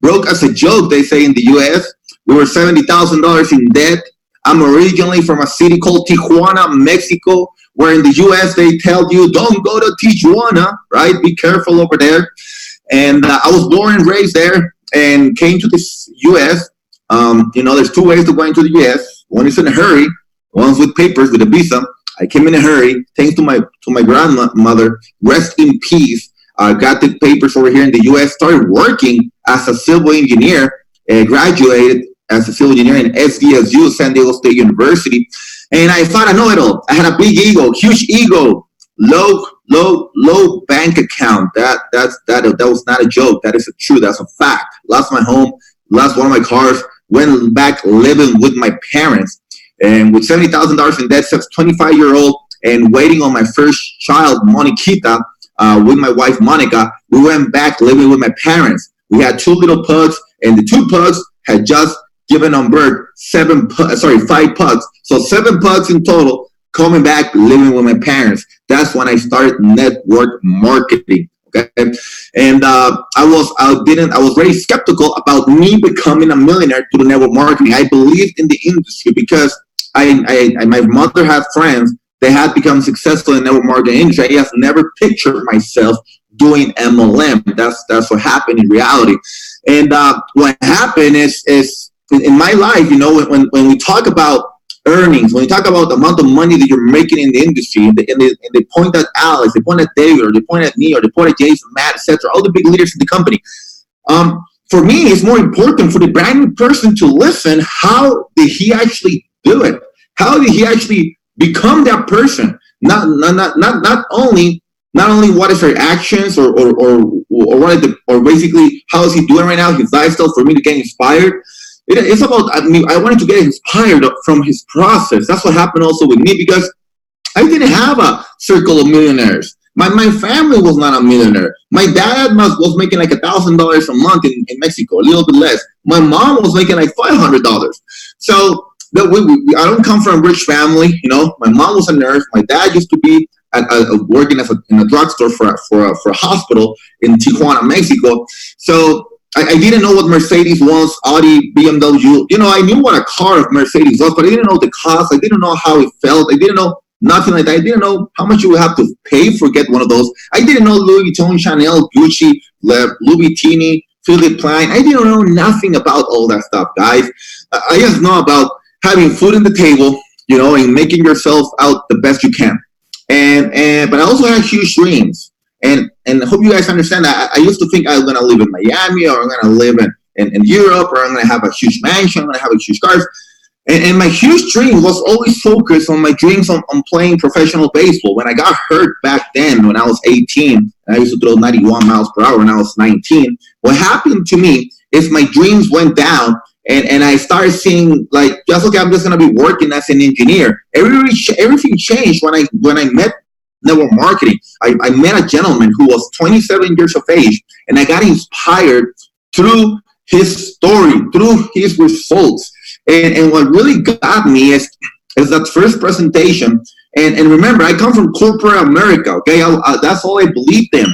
broke as a joke, they say in the US. We were $70,000 in debt. I'm originally from a city called Tijuana, Mexico, where in the US they tell you, don't go to Tijuana, right? Be careful over there. And I was born and raised there and came to the US. There's two ways to go into the US. One is in a hurry, one's with papers, with a visa. I came in a hurry, thanks to my grandmother, rest in peace. Got the papers over here in the US, started working as a civil engineer, graduated as a civil engineer in SDSU, San Diego State University. And I thought I know it all. I had a big ego, huge ego, low bank account. That was not a joke. That is true. That's a fact. Lost my home, lost one of my cars, went back living with my parents. And with $70,000 in debt, 25-year-old, and waiting on my first child, Moniquita, with my wife, Monica, we went back living with my parents. We had two little pugs, and the two pugs had just given on birth 5 pugs. So 7 pugs in total, coming back, living with my parents. That's when I started network marketing. Okay, and I was very skeptical about me becoming a millionaire through network marketing. I believed in the industry because my mother had friends that had become successful in the network marketing industry. I have never pictured myself doing MLM. That's what happened in reality. And what happened is in my life, when we talk about earnings, when you talk about the amount of money that you're making in the industry, and they point at Alex, they point at David, or they point at me, or they point at Jason, Matt, etc., all the big leaders in the company. For me, it's more important for the brand new person to listen. How did he actually do it? How did he actually become that person? Not only what is their actions or basically how is he doing right now, his lifestyle, for me to get inspired. It's about, I wanted to get inspired from his process. That's what happened also with me, because I didn't have a circle of millionaires. My family was not a millionaire. My dad was making like $1,000 a month in Mexico, a little bit less. My mom was making like $500. So I don't come from a rich family. My mom was a nurse. My dad used to be working in a drugstore for a hospital in Tijuana, Mexico. So I didn't know what Mercedes was, Audi, BMW. I knew what a car of Mercedes was, but I didn't know the cost. I didn't know how it felt. I didn't know nothing like that. I didn't know how much you would have to pay for get one of those. I didn't know Louis Vuitton, Chanel, Gucci, Louis Vuitton, Philippe Klein. I didn't know nothing about all that stuff, guys. I just know about having food on the table, and making yourself out the best you can. But I also had huge dreams. And I hope you guys understand that. I used to think I was going to live in Miami, or I'm going to live in Europe, or I'm going to have a huge mansion, I'm going to have a huge cars. And my huge dream was always focused on my dreams on playing professional baseball. When I got hurt back then, when I was 18, I used to throw 91 miles per hour when I was 19. What happened to me is my dreams went down, and I started seeing like, I'm just going to be working as an engineer. Everything changed when I met network marketing. I met a gentleman who was 27 years of age, and I got inspired through his story, through his results. And what really got me is that first presentation. And remember, I come from corporate America, okay? That's all I believed in.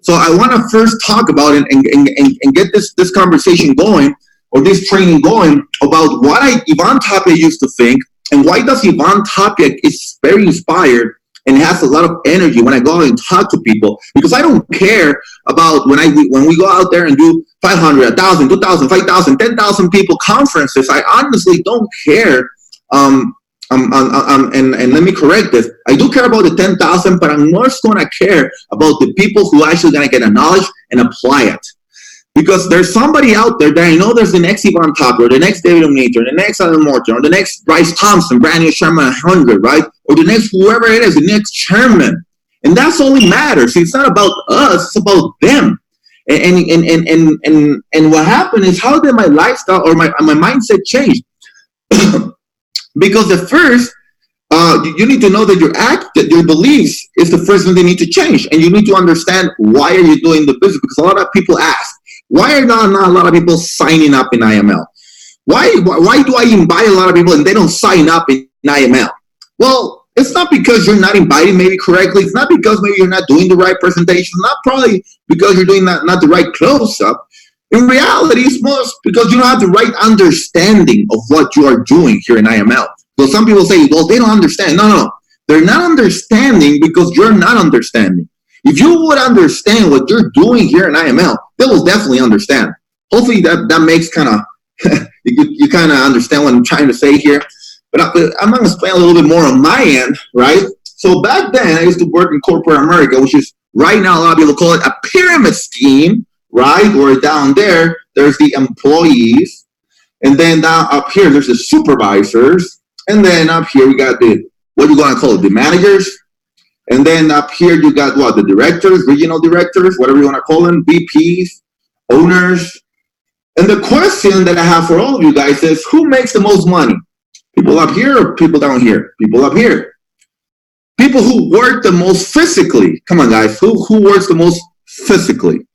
So I want to first talk about it and get this conversation going, or this training going, about what Ivan Tapia used to think, and why does Ivan Tapia is very inspired and has a lot of energy when I go out and talk to people. Because I don't care about when we go out there and do 500, 1,000, 2,000, 5,000, 10,000 people conferences. I honestly don't care. And let me correct this. I do care about the 10,000, but I'm more going to care about the people who are actually going to get the knowledge and apply it. Because there's somebody out there that I know there's the next Ivan Tapia, or the next David O'Neill, or the next Alan Morton, or the next Bryce Thompson, brand new Sherman 100, right? Or the next whoever it is, the next chairman. And that's all that matters. It's not about us, it's about them. And what happened is, how did my lifestyle or my mindset change? Because at first, you need to know that your beliefs is the first thing they need to change. And you need to understand, why are you doing the business? Because a lot of people ask, why are not a lot of people signing up in IML? Why do I invite a lot of people and they don't sign up in IML? Well, it's not because you're not inviting maybe correctly. It's not because maybe you're not doing the right presentation. Not probably because you're doing not the right close-up. In reality, it's most because you don't have the right understanding of what you are doing here in IML. So some people say, well, they don't understand. No. They're not understanding because you're not understanding. If you would understand what you're doing here in IML, they will definitely understand. Hopefully that makes kind of, you kind of understand what I'm trying to say here. But I'm going to explain a little bit more on my end, right? So back then, I used to work in corporate America, which is right now a lot of people call it a pyramid scheme, right? Or down there, there's the employees. And then down up here, there's the supervisors. And then up here, we got the, what you going to call it, the managers. And then up here, you got what? The directors, regional directors, whatever you want to call them, VPs, owners. And the question that I have for all of you guys is, who makes the most money? People up here or people down here? People up here. People who work the most physically. Come on, guys. Who works the most physically?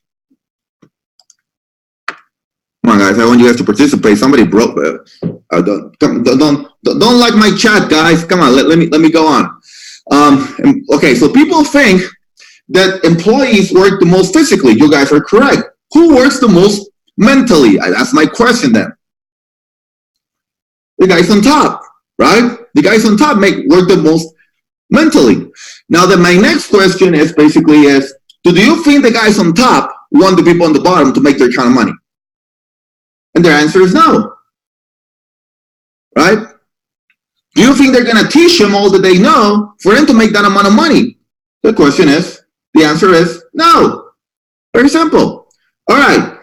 Come on, guys. I want you guys to participate. Somebody broke. Don't like my chat, guys. Come on. Let me go on. Okay. So people think that employees work the most physically. You guys are correct. Who works the most mentally? That's my question then. The guys on top, right? The guys on top work the most mentally. Now, then my next question is basically is, do you think the guys on top want the people on the bottom to make their kind of money? And their answer is no, right? Do you think they're going to teach them all that they know for them to make that amount of money? The question is, the answer is no. Very simple. All right.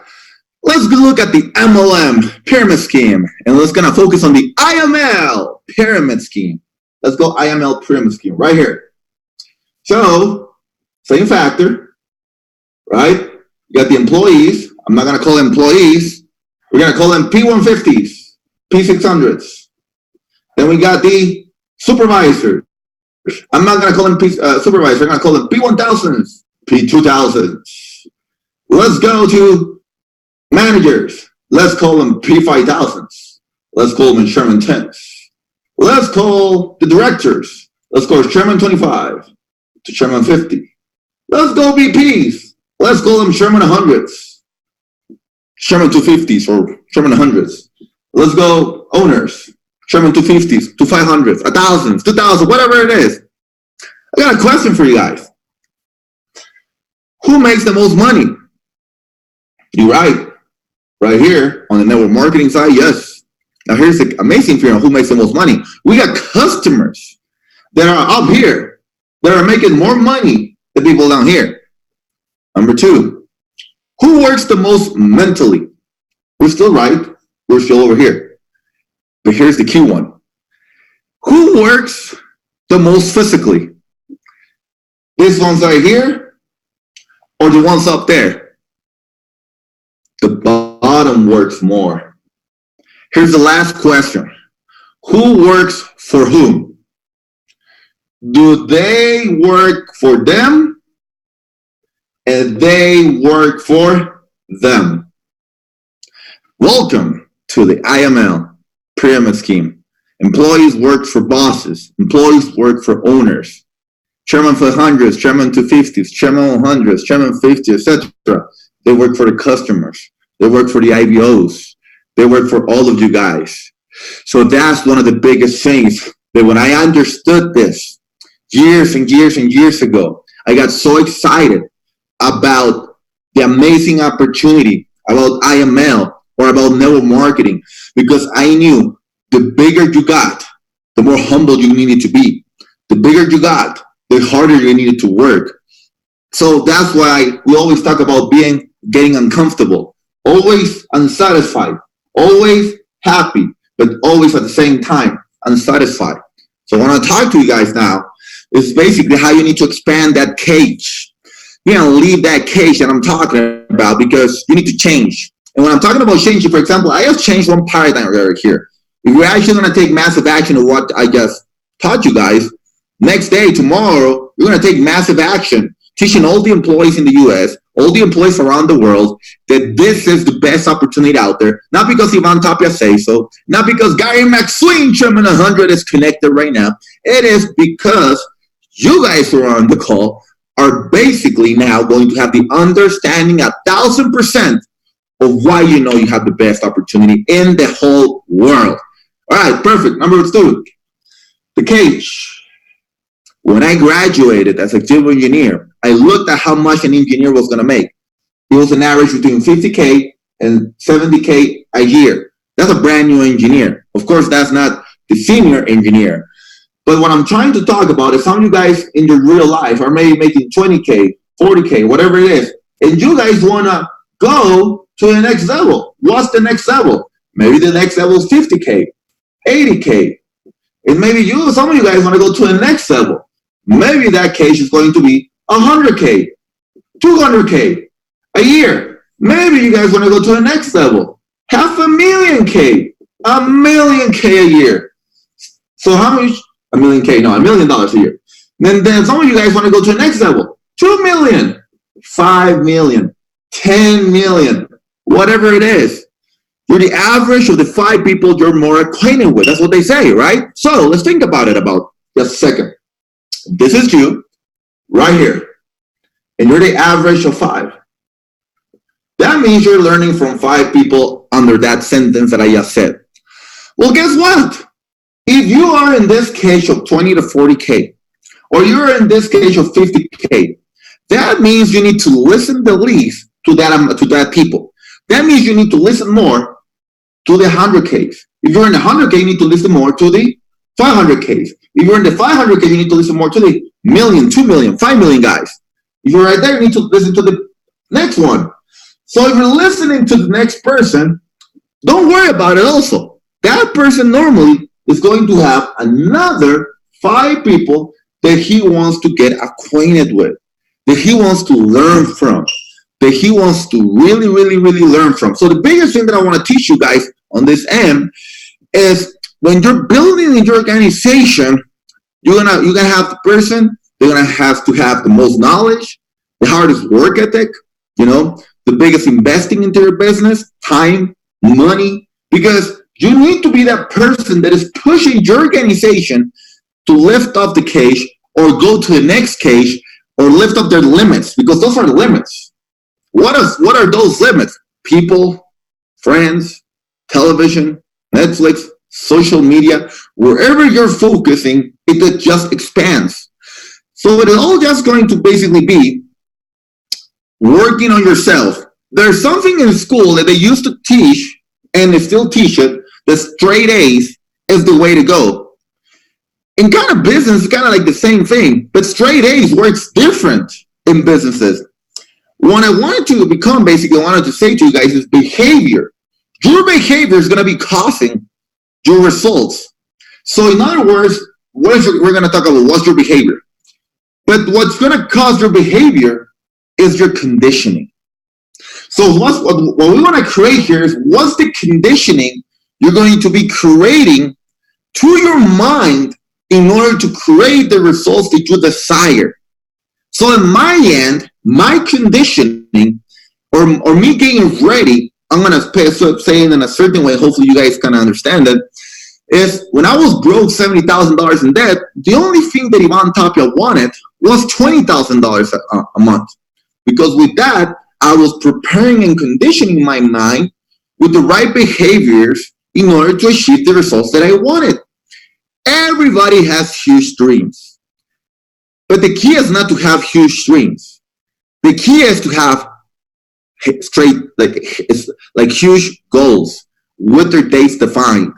Let's look at the MLM pyramid scheme, and let's gonna focus on the IML pyramid scheme. Let's go IML pyramid scheme right here. So, same factor, right? You got the employees. I'm not gonna call them employees. We're gonna call them P150s, P600s. Then we got the supervisors. I'm not gonna call them supervisors. We're gonna call them P1000s, P2000s. Let's go to managers. Let's call them P5000s. Let's call them Sherman 10s. Let's call the directors. Let's go Sherman 25 to Sherman 50. Let's go VPs. Let's call them Sherman 100s, Sherman 250s or Sherman 100s. Let's go owners, Sherman 250s, 500s, 1,000s, 2,000, whatever it is. I got a question for you guys. Who makes the most money? You're right. Right here on the network marketing side, yes. Now here's the amazing thing on who makes the most money. We got customers that are up here that are making more money than people down here. Number two, who works the most mentally? We're still right. We're still over here. But here's the key one. Who works the most physically? These ones right here or the ones up there? The bottom works more. Here's the last question. Who works for whom? Do they work for them and they work for them? Welcome to the IML pyramid scheme. Employees work for bosses. Employees work for owners. Chairman 500s, Chairman 250s, Chairman 100s, Chairman 50, etc. They work for the customers. They work for the IBOs. They work for all of you guys. So that's one of the biggest things that when I understood this years and years and years ago, I got so excited about the amazing opportunity about IML or about network marketing, because I knew the bigger you got, the more humble you needed to be. The bigger you got, the harder you needed to work. So that's why we always talk about getting uncomfortable, always unsatisfied, always happy, but always at the same time unsatisfied. So what I want to talk to you guys now is basically how you need to expand that cage. You know, leave that cage that I'm talking about, because you need to change. And when I'm talking about changing, for example, I just changed one paradigm right here. If you're actually going to take massive action of what I just taught you guys, next day, tomorrow, you're going to take massive action, teaching all the employees in the US, all the employees around the world, that this is the best opportunity out there. Not because Ivan Tapia says so, not because Gary McSween, Chairman 100, is connected right now. It is because you guys who are on the call are basically now going to have the understanding 1,000% of why you know you have the best opportunity in the whole world. All right, perfect. Number 2, the cage. When I graduated as a civil engineer, I looked at how much an engineer was going to make. It was an average between 50K and 70K a year. That's a brand new engineer. Of course, that's not the senior engineer. But what I'm trying to talk about is some of you guys in your real life are maybe making 20K, 40K, whatever it is. And you guys want to go to the next level. What's the next level? Maybe the next level is 50K, 80K. And maybe some of you guys want to go to the next level. Maybe that case is going to be 100K, 200K a year. Maybe you guys want to go to the next level, $500,000K, $1,000,000K a year. So how much? $1 million a year. Then some of you guys want to go to the next level, 2 million, 5 million, 10 million, whatever it is. You're the average of the 5 people you're more acquainted with. That's what they say, right? So let's think about it about just a second. This is you right here, and you're the average of 5. That means you're learning from 5 people under that sentence that I just said. Well, guess what? If you are in this case of 20 to 40K, or you're in this case of 50K, that means you need to listen the least to that people. That means you need to listen more to the 100Ks. If you're in the 100K, you need to listen more to the 500Ks. If you're in the 500K, you need to listen more to the million, 2 million, 5 million guys. If you're right there, you need to listen to the next one. So if you're listening to the next person, don't worry about it also. That person normally is going to have another 5 people that he wants to get acquainted with, that he wants to learn from, that he wants to really, really, really learn from. So the biggest thing that I want to teach you guys on this end is when you're building in your organization, you're gonna have the person, they're gonna have to have the most knowledge, the hardest work ethic, the biggest investing into your business, time, money, because you need to be that person that is pushing your organization to lift up the cage or go to the next cage or lift up their limits, because those are the limits. What are those limits? People, friends, television, Netflix, social media, wherever you're focusing, it just expands. So it is all just going to basically be working on yourself. There's something in school that they used to teach, and they still teach it, that straight A's is the way to go. In kind of business, it's kind of like the same thing, but straight A's works different in businesses. What I wanted to say to you guys is behavior. Your behavior is going to be causing your results. So in other words, we're going to talk about what's your behavior. But what's going to cause your behavior is your conditioning. So what we want to create here is what's the conditioning you're going to be creating to your mind in order to create the results that you desire. So in my end, my conditioning or me getting ready, I'm going to say it in a certain way, hopefully you guys can understand it, is when I was broke $70,000 in debt, the only thing that Tapia wanted was $20,000 a month. Because with that, I was preparing and conditioning my mind with the right behaviors in order to achieve the results that I wanted. Everybody has huge dreams. But the key is not to have huge dreams. The key is to have huge goals with their dates defined.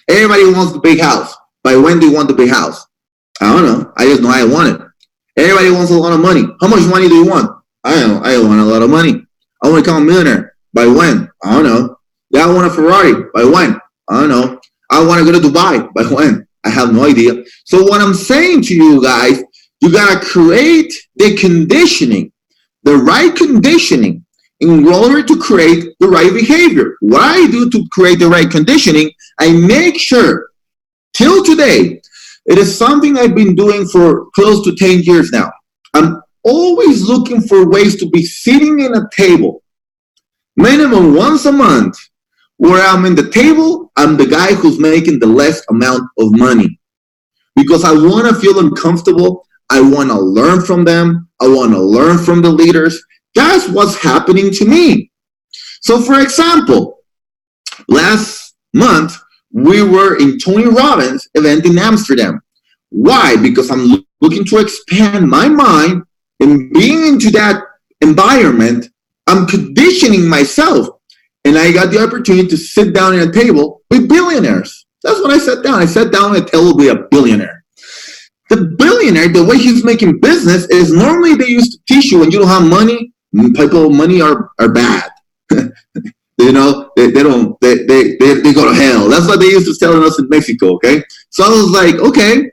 Everybody wants the big house. By when do you want the big house? I don't know. I just know I want it. Everybody wants a lot of money. How much money do you want? I don't know. I want a lot of money. I want to become a millionaire. By when? I don't know. Yeah, I want a Ferrari. By when? I don't know. I want to go to Dubai. By when? I have no idea. So what I'm saying to you guys, you got to create the conditioning, the right conditioning in order to create the right behavior. What I do to create the right conditioning, I make sure till today, it is something I've been doing for close to 10 years now. I'm always looking for ways to be sitting in a table, minimum once a month, where I'm in the table, I'm the guy who's making the less amount of money. Because I want to feel uncomfortable. I want to learn from them. I want to learn from the leaders. That's what's happening to me. So for example, last month, we were in Tony Robbins' event in Amsterdam. Why? Because I'm looking to expand my mind, and being into that environment, I'm conditioning myself. And I got the opportunity to sit down at a table with billionaires. That's what I sat down. I sat down at a table with a billionaire. The billionaire, the way he's making business is normally they used to teach you when you don't have money, people with money are bad. You know, they go to hell. That's what they used to tell us in Mexico, okay? So I was like, okay.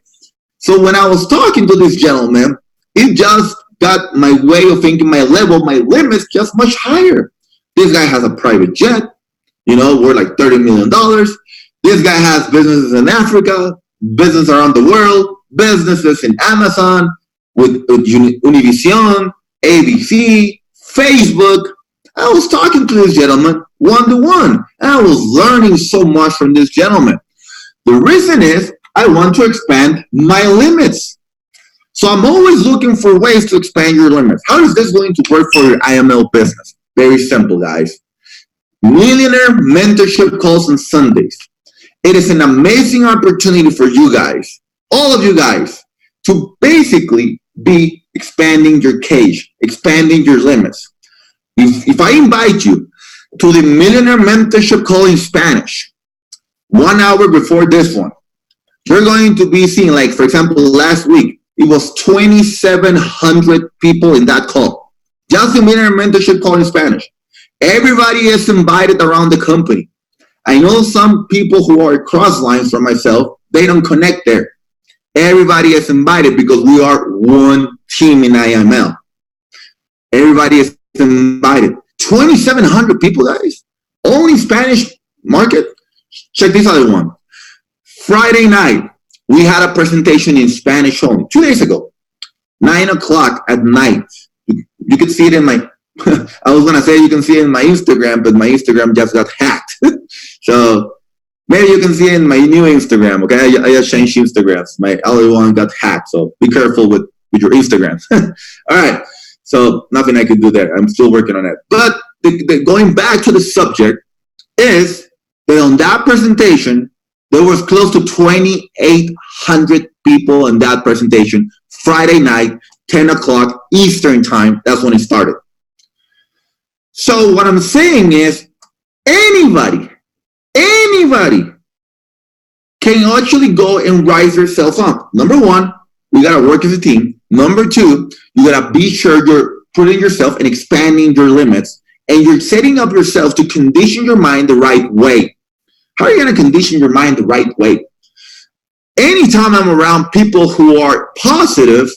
So when I was talking to this gentleman, it just got my way of thinking, my level, my limits just much higher. This guy has a private jet, you know, worth like $30 million. This guy has businesses in Africa, business around the world, businesses in Amazon, with Univision, ABC, Facebook. I was talking to this gentleman one-to-one, and I was learning so much from this gentleman. The reason is I want to expand my limits. So I'm always looking for ways to expand your limits. How is this going to work for your IML business? Very simple, guys. Millionaire mentorship calls on Sundays. It is an amazing opportunity for you guys, all of you guys, to basically be expanding your cage, expanding your limits. If I invite you to the Millionaire Mentorship Call in Spanish, 1 hour before this one, you're going to be seeing, like, for example, last week, it was 2,700 people in that call. Just the Millionaire Mentorship Call in Spanish. Everybody is invited around the company. I know some people who are cross lines from myself, they don't connect there. Everybody is invited because we are one team in IML. Everybody is invited. 2,700 people, guys. Only Spanish market. Check this other one. Friday night, we had a presentation in Spanish only 2 days ago. 9 o'clock at night. You could see it in my, I was going to say you can see it in my Instagram, but my Instagram just got hacked. So maybe you can see it in my new Instagram, okay? I just changed Instagrams. My other one got hacked, so be careful with your Instagram. All right, so nothing I could do there. I'm still working on it. But going back to the subject is that on that presentation, there was close to 2,800 people in that presentation. Friday night, 10 o'clock Eastern time, that's when it started. So what I'm saying is anybody can actually go and rise yourself up. Number one, we got to work as a team. Number two, you got to be sure you're putting yourself and expanding your limits, and you're setting up yourself to condition your mind the right way. How are you going to condition your mind the right way? Anytime I'm around people who are positive,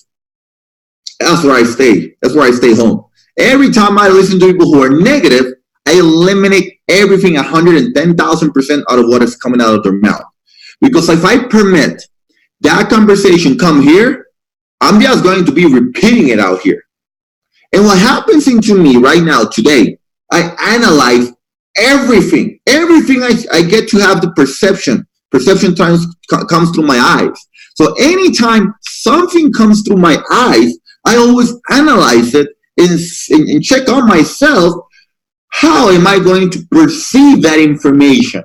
that's where I stay. That's where I stay home. Every time I listen to people who are negative, I eliminate everything 110,000% out of what is coming out of their mouth. Because if I permit that conversation come here, I'm just going to be repeating it out here. And what happens to me right now, today, I analyze everything. Everything I get to have the perception. Perception comes through my eyes. So anytime something comes through my eyes, I always analyze it and check on myself. How am I going to perceive that information?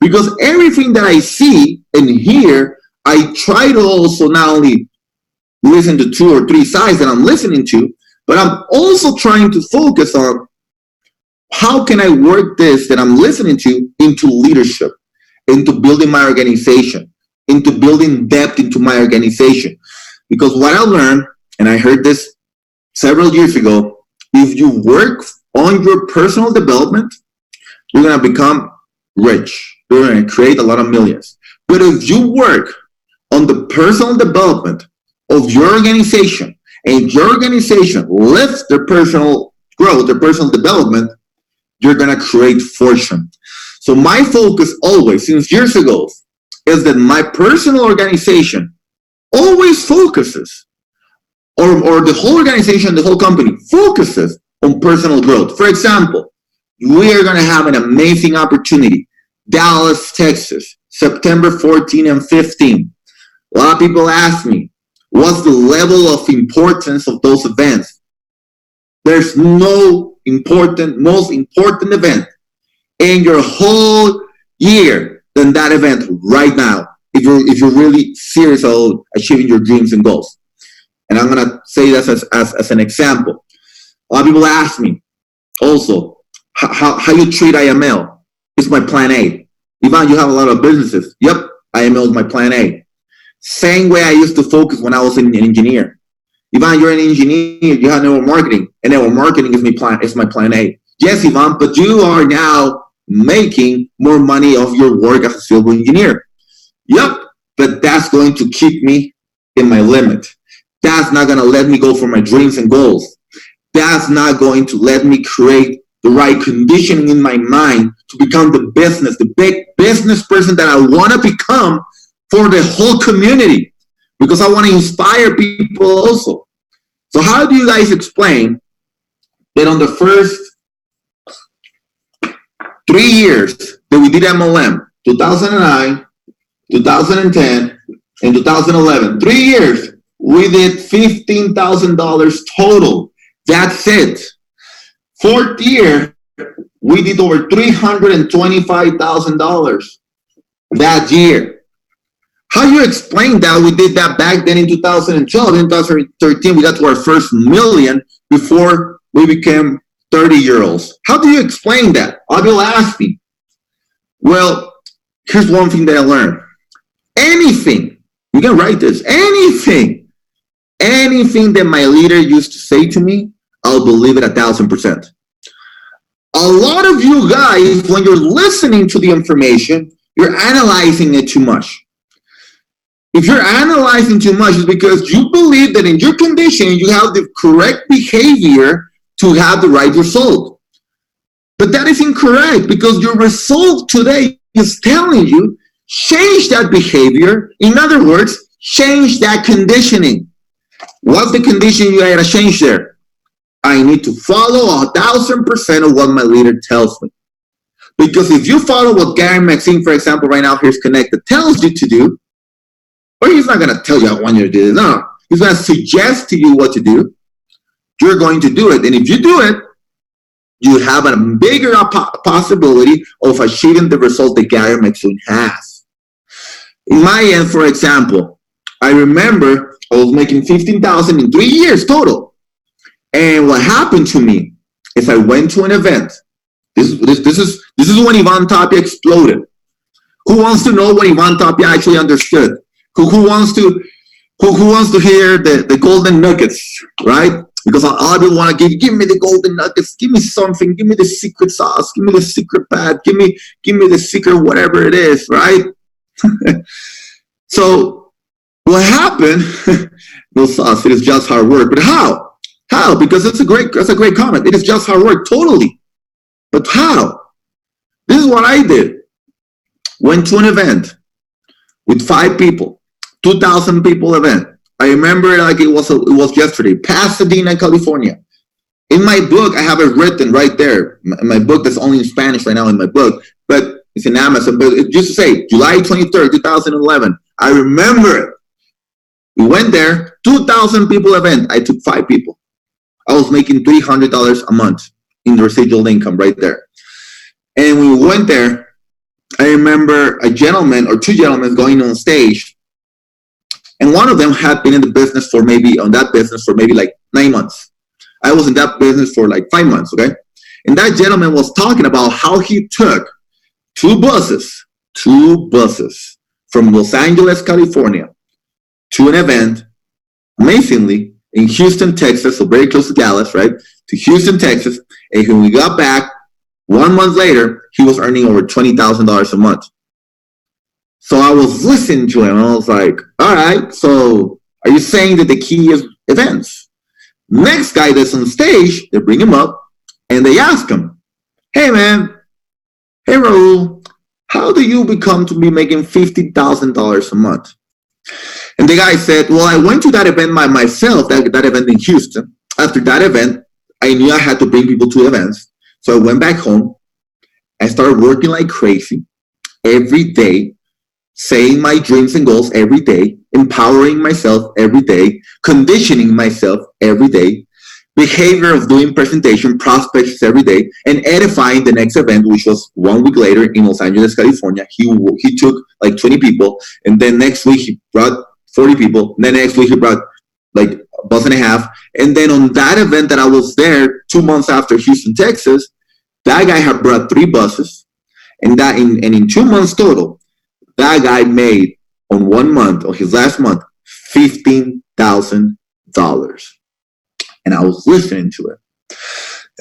Because everything that I see and hear, I try to also not only listen to 2 or 3 sides that I'm listening to, but I'm also trying to focus on how can I work this that I'm listening to into leadership, into building my organization, into building depth into my organization. Because what I learned, and I heard this several years ago, if you work on your personal development, you're going to become rich. You're going to create a lot of millions. But if you work on the personal development of your organization, and your organization lifts their personal growth, their personal development, you're going to create fortune. So my focus always, since years ago, is that my personal organization always focuses, or the whole organization, the whole company focuses on personal growth. For example, we are going to have an amazing opportunity. Dallas, Texas, September 14 and 15. A lot of people ask me, what's the level of importance of those events? There's no most important event in your whole year than that event right now, if you're really serious about achieving your dreams and goals. And I'm gonna say this as an example. A lot of people ask me also, how you treat IML? It's my plan A. Ivan, you have a lot of businesses. Yep, IML is my plan A. Same way I used to focus when I was an engineer. Ivan, you're an engineer, you have network marketing, and network marketing is my plan A. Yes, Ivan, but you are now making more money off your work as a civil engineer. Yep, but that's going to keep me in my limit. That's not going to let me go for my dreams and goals. That's not going to let me create the right conditioning in my mind to become the big business person that I want to become for the whole community, because I want to inspire people also. So how do you guys explain that on the first 3 years that we did MLM, 2009, 2010, and 2011, 3 years, we did $15,000 total. That's it. Fourth year, we did over $325,000 that year. How you explain that we did that back then in 2012, in 2013, we got to our first million before we became 30-year-olds. How do you explain that? I will ask me. Well, here's one thing that I learned. Anything, you can write this, anything that my leader used to say to me, I'll believe it 1,000%. A lot of you guys, when you're listening to the information, you're analyzing it too much. If you're analyzing too much, it's because you believe that in your condition, you have the correct behavior to have the right result. But that is incorrect, because your result today is telling you, change that behavior. In other words, change that conditioning. What's the condition you gotta change there? I need to follow 1,000% of what my leader tells me. Because if you follow what Gary Maxine, for example, right now here's connected, tells you to do, or he's not gonna tell you I want you to do it. No, he's gonna suggest to you what to do. You're going to do it. And if you do it, you have a bigger possibility of achieving the result that Gary Maxine has. In my end, for example, I remember I was making $15,000 in 3 years total. And what happened to me is I went to an event. This is when Ivan Tapia exploded. Who wants to know what Ivan Tapia actually understood? Who wants to hear the golden nuggets, right? Because I don't want to give me the golden nuggets, give me something, give me the secret sauce, give me the secret pad, give me the secret whatever it is, right? So what happened? No sauce. It is just hard work. But how? How? Because that's a great comment. It is just hard work, totally. But how? This is what I did. Went to an event with 5 people, 2,000 people event. I remember it like it was yesterday. Pasadena, California. In my book, I have it written right there. My book that's only in Spanish right now in my book, but it's in Amazon. But it just to say July 23rd, 2011. I remember it. We went there, 2,000 people event. I took 5 people. I was making $300 a month in the residual income right there. And when we went there, I remember a gentleman or 2 gentlemen going on stage. And one of them had been in the business for maybe like 9 months. I was in that business for like 5 months, okay? And that gentleman was talking about how he took 2 buses from Los Angeles, California, to an event, amazingly, in Houston, Texas, so very close to Dallas, right? To Houston, Texas. And when we got back, 1 month later, he was earning over $20,000 a month. So I was listening to him, and I was like, all right, so are you saying that the key is events? Next guy that's on stage, they bring him up, and they ask him, hey, man, hey, Raul, how do you become to be making $50,000 a month? And the guy said, well, I went to that event by myself, that event in Houston. After that event, I knew I had to bring people to events. So I went back home. I started working like crazy every day, saying my dreams and goals every day, empowering myself every day, conditioning myself every day, behavior of doing presentation, prospects every day, and edifying the next event, which was 1 week later in Los Angeles, California. He took like 20 people, and then next week he brought 40 people. Then next week he brought like a bus and a half. And then on that event that I was there 2 months after Houston, Texas, that guy had brought 3 buses, and in 2 months total, that guy made on 1 month, or his last month, $15,000. And I was listening to it.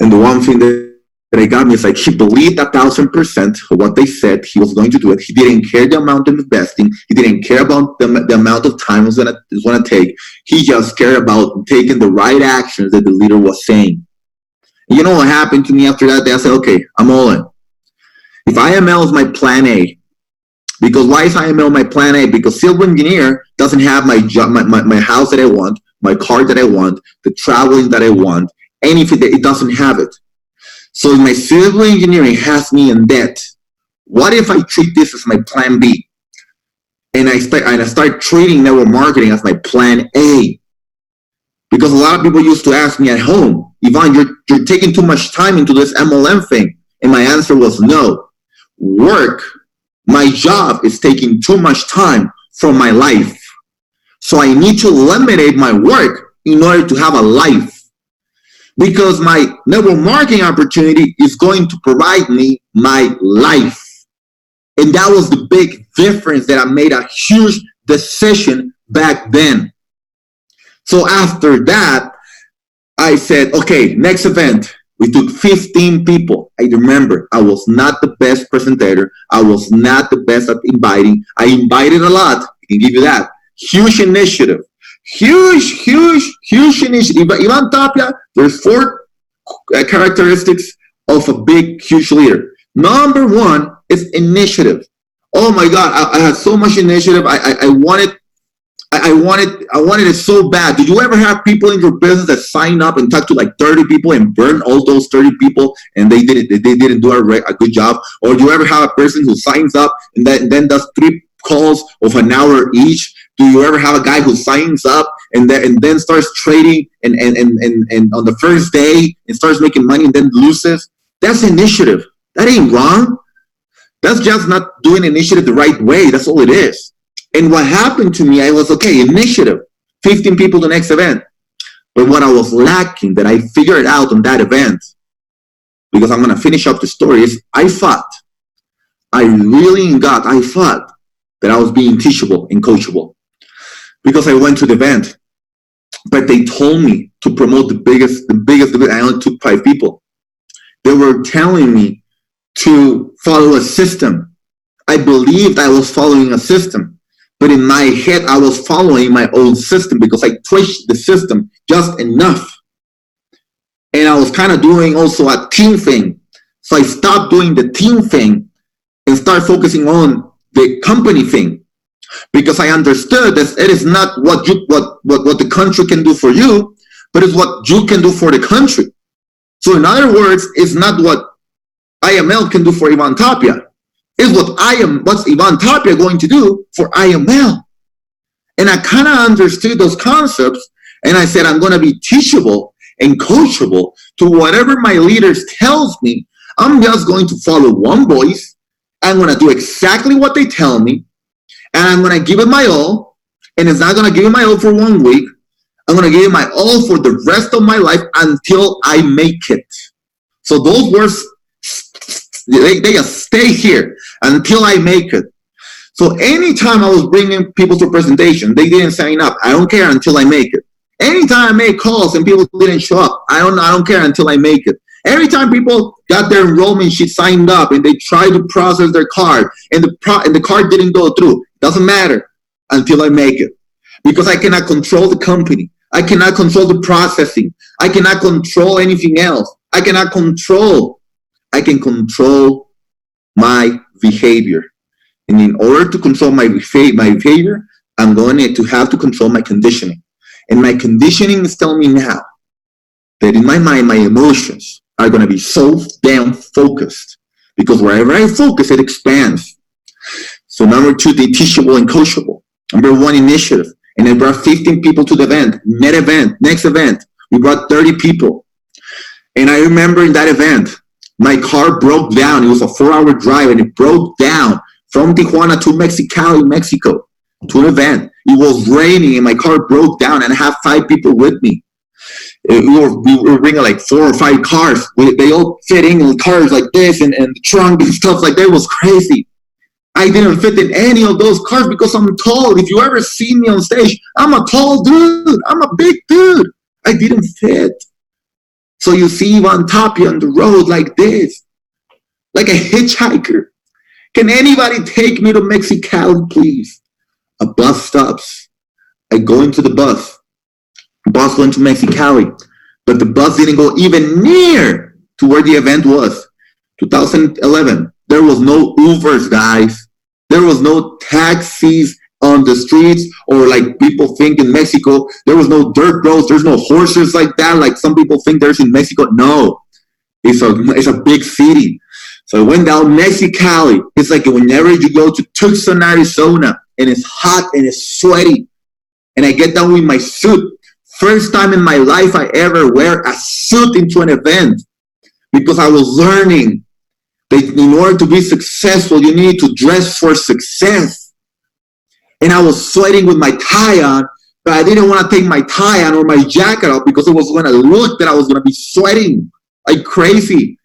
And the one thing that it got me is like, he believed 1,000% of what they said he was going to do it. He didn't care the amount of investing. He didn't care about the amount of time it was going to take. He just cared about taking the right actions that the leader was saying. And you know what happened to me after that day? I said, okay, I'm all in. If IML is my plan A, because why is IML my plan A? Because civil engineer doesn't have my job, my house that I want, my car that I want, the traveling that I want, anything that it doesn't have it. So my civil engineering has me in debt. What if I treat this as my plan B? And I start treating network marketing as my plan A. Because a lot of people used to ask me at home, Ivan, you're taking too much time into this MLM thing. And my answer was no. Work, my job is taking too much time from my life. So I need to eliminate my work in order to have a life. Because my network marketing opportunity is going to provide me my life. And that was the big difference that I made a huge decision back then. So after that, I said, okay, next event. We took 15 people. I remember I was not the best presenter. I was not the best at inviting. I invited a lot. I can give you that. Huge initiative. Huge initiative. Ivan Tapia, there's 4 characteristics of a big, huge leader. Number 1 is initiative. Oh my God, I had so much initiative. I wanted it so bad. Did you ever have people in your business that sign up and talk to like 30 people and burn all those 30 people and they didn't do a good job? Or do you ever have a person who signs up and then does 3 calls of an hour each? Do you ever have a guy who signs up and then starts trading and on the first day and starts making money and then loses? That's initiative. That ain't wrong. That's just not doing initiative the right way. That's all it is. And what happened to me, I was, okay, initiative, 15 people the next event. But what I was lacking that I figured out on that event, because I'm going to finish up the story, is I thought that I was being teachable and coachable. Because I went to the event, but they told me to promote the biggest event. I only took 5 people. They were telling me to follow a system. I believed I was following a system. But in my head, I was following my own system because I twitched the system just enough. And I was kind of doing also a team thing. So I stopped doing the team thing and started focusing on the company thing. Because I understood that it is not what the country can do for you, but it's what you can do for the country. So in other words, it's not what IML can do for Ivan Tapia. Is what's Ivan Tapia going to do for IML? And I kind of understood those concepts, and I said, I'm going to be teachable and coachable to whatever my leaders tells me. I'm just going to follow one voice. I'm going to do exactly what they tell me, and I'm going to give it my all. And it's not going to give it my all for 1 week. I'm going to give it my all for the rest of my life until I make it. So those words, they just stay here until I make it. So anytime I was bringing people to a presentation, they didn't sign up. I don't care until I make it. Anytime I make calls and people didn't show up, I don't care until I make it. Every time people got their enrollment sheet signed up and they tried to process their card and the card didn't go through, doesn't matter until I make it. Because I cannot control the company. I cannot control the processing. I cannot control anything else. I can control my behavior. And in order to control my behavior, I'm going to have to control my conditioning. And my conditioning is telling me now that in my mind, my emotions are going to be so damn focused. Because wherever I focus, it expands. So number 2, the teachable and coachable. Number 1, initiative. And I brought 15 people to the event, next event. We brought 30 people. And I remember in that event, my car broke down. It was a 4-hour drive, and it broke down from Tijuana to Mexicali, Mexico, to an event. It was raining, and my car broke down, and I have 5 people with me. We were bringing like 4 or 5 cars. They all fit in cars like this, and the trunk and stuff like that. It was crazy. I didn't fit in any of those cars because I'm tall. If you ever see me on stage, I'm a tall dude. I'm a big dude. I didn't fit. So you see Ivan Tapia on the road like this, like a hitchhiker. Can anybody take me to Mexicali, please? A bus stops. I go into the bus. The bus went to Mexicali, but the bus didn't go even near to where the event was. 2011. There was no Ubers, guys. There was no taxis on the streets, or like people think in Mexico, there was no dirt roads, there's no horses like that, like some people think there's in Mexico. No, it's a big city. So I went down Mexicali. It's like whenever you go to Tucson, Arizona, and it's hot and it's sweaty, and I get down with my suit. First time in my life I ever wear a suit into an event, because I was learning that in order to be successful, you need to dress for success. And I was sweating with my tie on, but I didn't want to take my tie on or my jacket off because it was going to look that I was going to be sweating like crazy.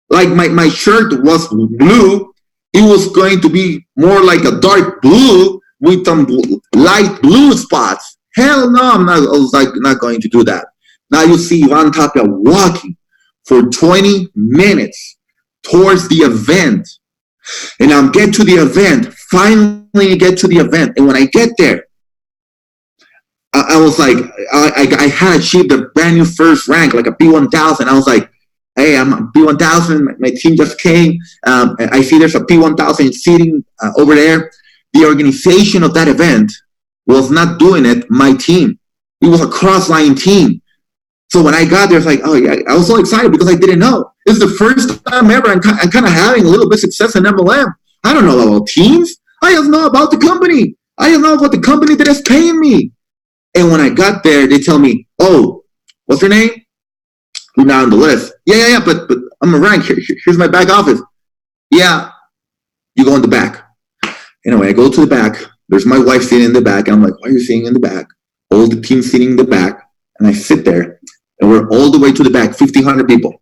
Like my shirt was blue. It was going to be more like a dark blue with some light blue spots. Hell no, I was like not going to do that. Now you see Ivan Tapia walking for 20 minutes towards the event. And I'll get to the event. Finally get to the event. And when I get there, I was like, I had achieved a brand new first rank, like a P1000. I was like, hey, I'm a P1000. My team just came. I see there's a P1000 seating over there. The organization of that event was not doing it, my team. It was a cross-line team. So when I got there, it's like, oh yeah, I was so excited because I didn't know. This is the first time ever I'm kind of having a little bit of success in MLM. I don't know about teams. I just know about the company. I just know about the company that is paying me. And when I got there, they tell me, oh, what's your name? You're not on the list. Yeah, but I'm a rank. Here's my back office. Yeah, you go in the back. Anyway, I go to the back. There's my wife sitting in the back. And I'm like, why are you sitting in the back? All the team sitting in the back. And I sit there. And we're all the way to the back, 1,500 people.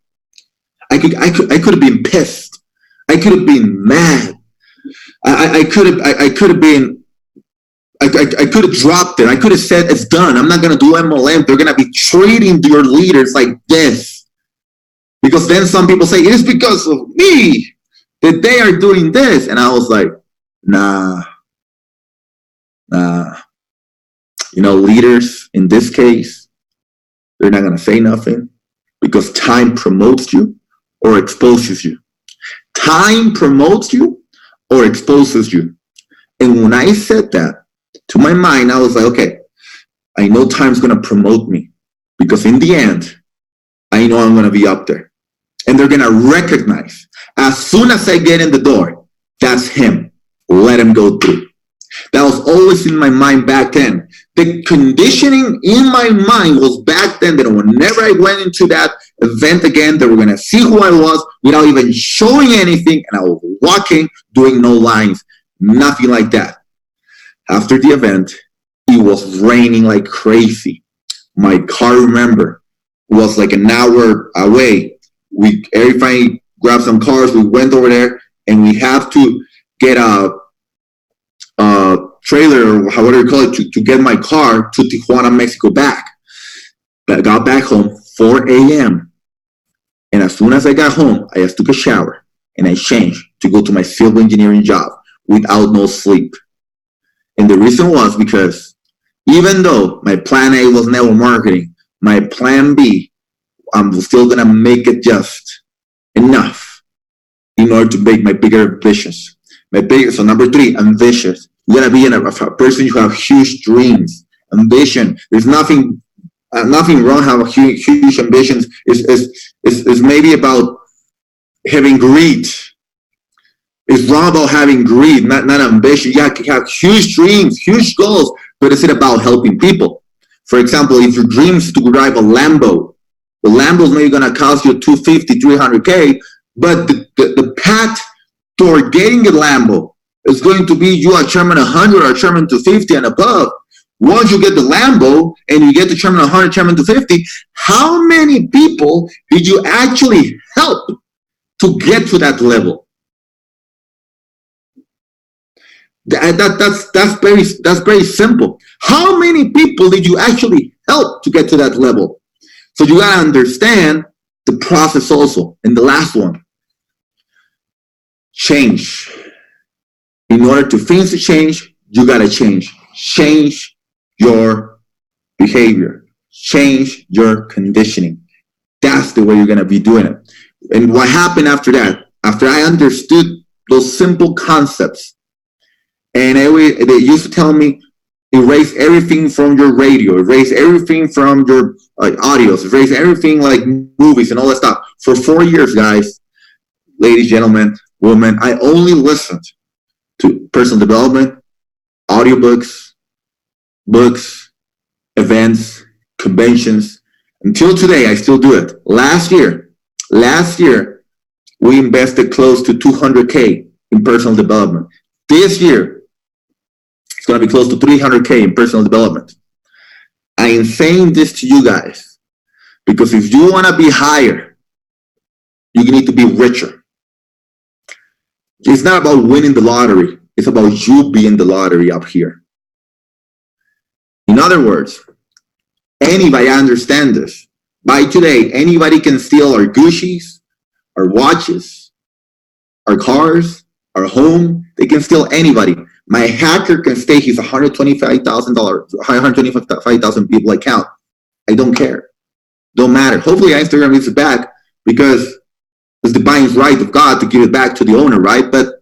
I could have been pissed. I could have been mad. I could have dropped it. I could have said, it's done. I'm not going to do MLM. They're going to be treating your leaders like this. Because then some people say, it is because of me that they are doing this. And I was like, nah. You know, leaders in this case, they're not going to say nothing because time promotes you or exposes you. Time promotes you or exposes you. And when I said that, to my mind, I was like, okay, I know time's going to promote me because in the end, I know I'm going to be up there. And they're going to recognize as soon as I get in the door, that's him. Let him go through. That was always in my mind back then. The conditioning in my mind was back then that whenever I went into that event again, they were going to see who I was without even showing anything. And I was walking, doing no lines, nothing like that. After the event, it was raining like crazy. My car, remember, was like an hour away. Everybody grabbed some cars. We went over there and we have to get a trailer or however you call it to get my car to Tijuana, Mexico back. I got back home 4 a.m. And as soon as I got home, I just took a shower and I changed to go to my civil engineering job without no sleep. And the reason was because even though my plan A was network marketing, my plan B, I'm still going to make it just enough in order to make my bigger ambitions. So number 3, ambitious. You gotta be a person who have huge dreams, ambition. There's nothing wrong having huge ambitions. It's maybe about having greed. It's wrong about having greed, not ambition. You have huge dreams, huge goals, but is it about helping people? For example, if your dream is to drive a Lambo, the Lambo is maybe going to cost you 250, 300K, but the path toward getting a Lambo is going to be you achieving 100 or achieving 250 and above. Once you get the Lambo and you get to achieving 100, achieving 250, how many people did you actually help to get to that level? That's very simple. How many people did you actually help to get to that level? So you gotta understand the process also. And the last one, change. In order to finish the change, you gotta change. Change your behavior. Change your conditioning. That's the way you're gonna be doing it. And what happened after that? After I understood those simple concepts, and they used to tell me, erase everything from your radio, erase everything from your audios, erase everything like movies and all that stuff. For 4 years, guys, ladies, gentlemen, women, I only listened to personal development, audiobooks, books, events, conventions. Until today, I still do it. Last year, we invested close to 200K in personal development. This year, it's going to be close to 300K in personal development. I am saying this to you guys because if you want to be higher, you need to be richer. It's not about winning the lottery. It's about you being the lottery up here. In other words, anybody, I understand this. By today, anybody can steal our Gucci's, our watches, our cars, our home. They can steal anybody. My hacker can stay his $125,000 people account. I don't care. Don't matter. Hopefully Instagram gives it back because it's the divine right of God to give it back to the owner, right? But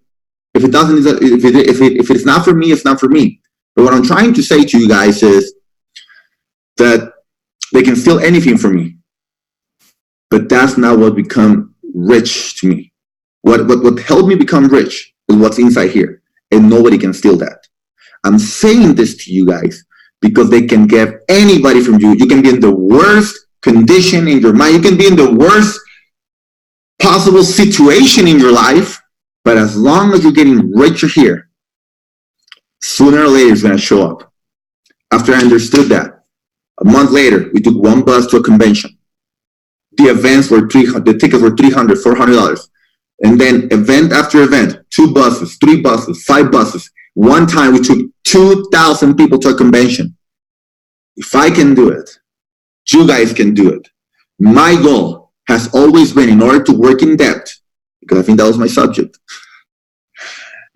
if it doesn't, if it's not for me, it's not for me. But what I'm trying to say to you guys is that they can steal anything from me. But that's not what become rich to me. What helped me become rich is what's inside here. And nobody can steal that. I'm saying this to you guys because they can get anybody from you. You can be in the worst condition in your mind. You can be in the worst possible situation in your life. But as long as you're getting richer here, sooner or later it's going to show up. After I understood that, a month later, we took one bus to a convention. The events were the tickets were $300, $400. And then event after event, 2 buses, 3 buses, 5 buses. One time we took 2,000 people to a convention. If I can do it, you guys can do it. My goal has always been, in order to work in depth, because I think that was my subject.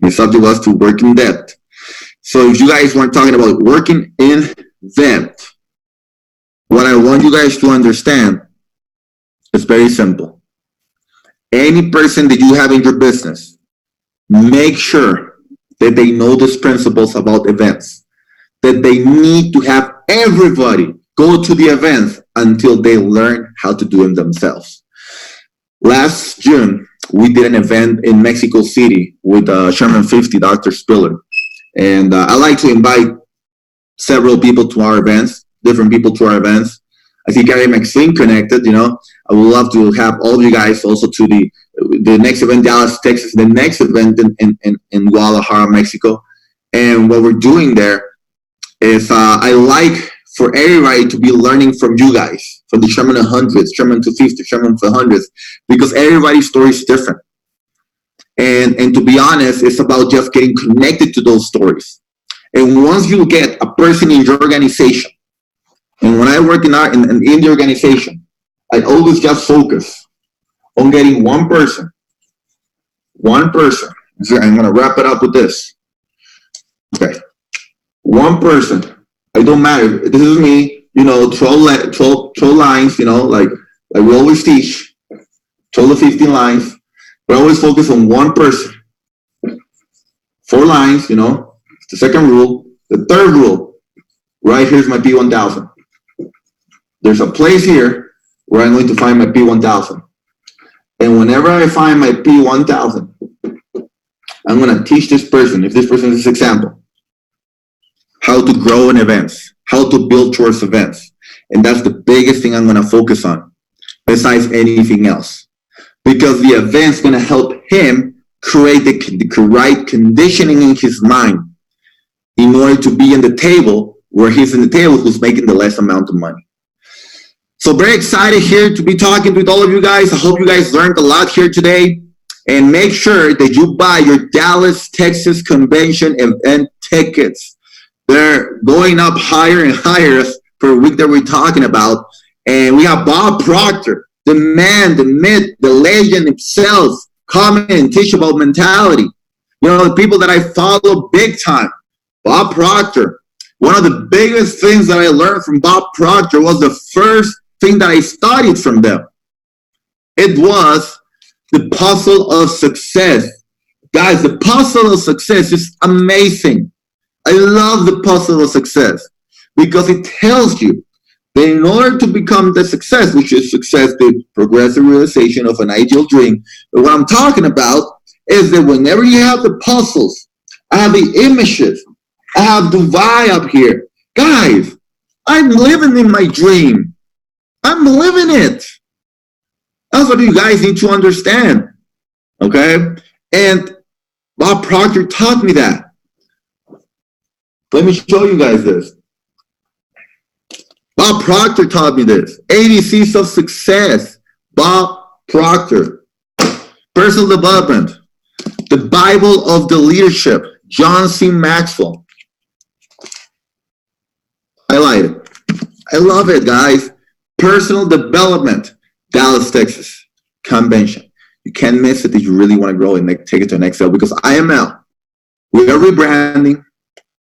My subject was to work in depth. So if you guys weren't talking about working in depth, what I want you guys to understand is very simple. Any person that you have in your business, make sure that they know these principles about events, that they need to have everybody go to the events until they learn how to do them themselves. Last June, we did an event in Mexico City with Sherman 50, Dr. Spiller. And I like to invite several people to our events, different people to our events. I see Gary McSween connected, you know. I would love to have all of you guys also to the next event, Dallas, Texas, the next event in Guadalajara, Mexico. And what we're doing there is I like for everybody to be learning from you guys, from the Sherman 100s, Sherman 250, Sherman 400s, because everybody's story is different. And to be honest, it's about just getting connected to those stories. And once you get a person in your organization, and when I work in the organization, I always just focus on getting one person. I'm going to wrap it up with this. Okay. One person. It don't matter. This is me, you know, 12 lines, you know, like we always teach, 12 to 15 lines. But I always focus on one person. 4 lines, you know, the second rule. The third rule, right here's my P1000. There's a place here where I'm going to find my P1000. And whenever I find my P1000, I'm going to teach this person, if this person is this example, how to grow in events, how to build towards events. And that's the biggest thing I'm going to focus on besides anything else. Because the event's going to help him create the right conditioning in his mind in order to be in the table where he's in the table who's making the less amount of money. So very excited here to be talking with all of you guys. I hope you guys learned a lot here today. And make sure that you buy your Dallas, Texas convention event tickets. They're going up higher and higher per week that we're talking about. And we have Bob Proctor, the man, the myth, the legend himself, comment and teach about mentality. You know, the people that I follow big time. Bob Proctor. One of the biggest things that I learned from Bob Proctor was the first thing that I studied from them. It was the puzzle of success. Guys, the puzzle of success is amazing. I love the puzzle of success because it tells you that in order to become the success, which is success, the progressive realization of an ideal dream, but what I'm talking about is that whenever you have the puzzles, I have the images, I have the why up here. Guys, I'm living in my dream. I'm living it. That's what you guys need to understand. Okay? And Bob Proctor taught me that. Let me show you guys this. Bob Proctor taught me this. ABCs of success. Bob Proctor. Personal development. The Bible of the leadership. John C. Maxwell. Highlight it. I love it, guys. Personal development. Dallas, Texas convention. You can't miss it if you really want to grow and take it to the next level, because IML, we are rebranding,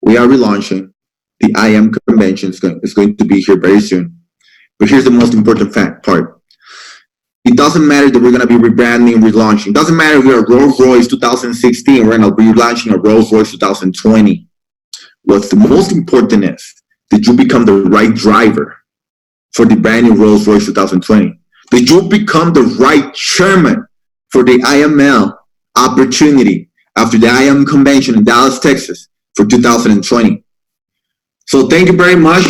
we are relaunching. The IM convention is going to be here very soon. But here's the most important part. It doesn't matter that we're going to be rebranding and relaunching. It doesn't matter if we're a Rolls Royce 2016, we're going to be launching a Rolls Royce 2020. What's the most important is that you become the right driver for the brand new Rolls Royce 2020. That you become the right chairman for the IML opportunity after the IM convention in Dallas, Texas for 2020. So thank you very much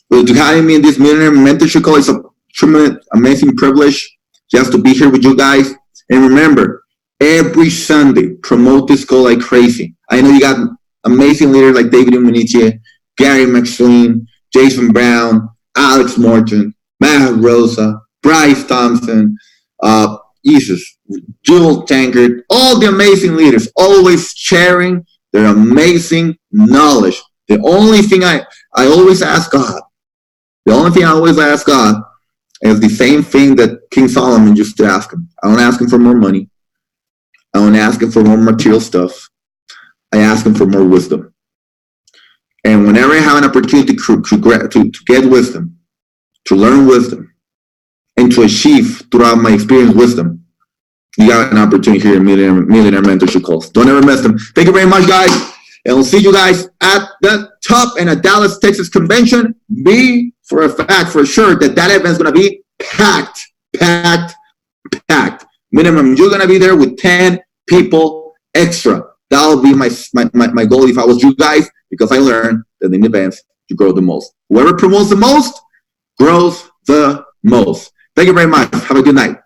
for having me in this Millionaire Mentorship call. It's a tremendous, amazing privilege just to be here with you guys. And remember, every Sunday, promote this call like crazy. I know you got amazing leaders like David Umaniche, Gary McSween, Jason Brown, Alex Morton, Matt Rosa, Bryce Thompson, Jewel Tankard, all the amazing leaders, always sharing their amazing knowledge. The only thing I always ask God is the same thing that King Solomon used to ask him. I don't ask him for more money. I don't ask him for more material stuff. I ask him for more wisdom. And whenever I have an opportunity to get wisdom, to learn wisdom, and to achieve throughout my experience wisdom, you got an opportunity here in Millionaire Mentorship calls. Don't ever miss them. Thank you very much, guys. And we'll see you guys at the top in a Dallas, Texas convention. Be for a fact, for sure, that event's going to be packed. Minimum, you're going to be there with 10 people extra. That will be my goal if I was you guys, because I learned that in advance, you grow the most. Whoever promotes the most grows the most. Thank you very much. Have a good night.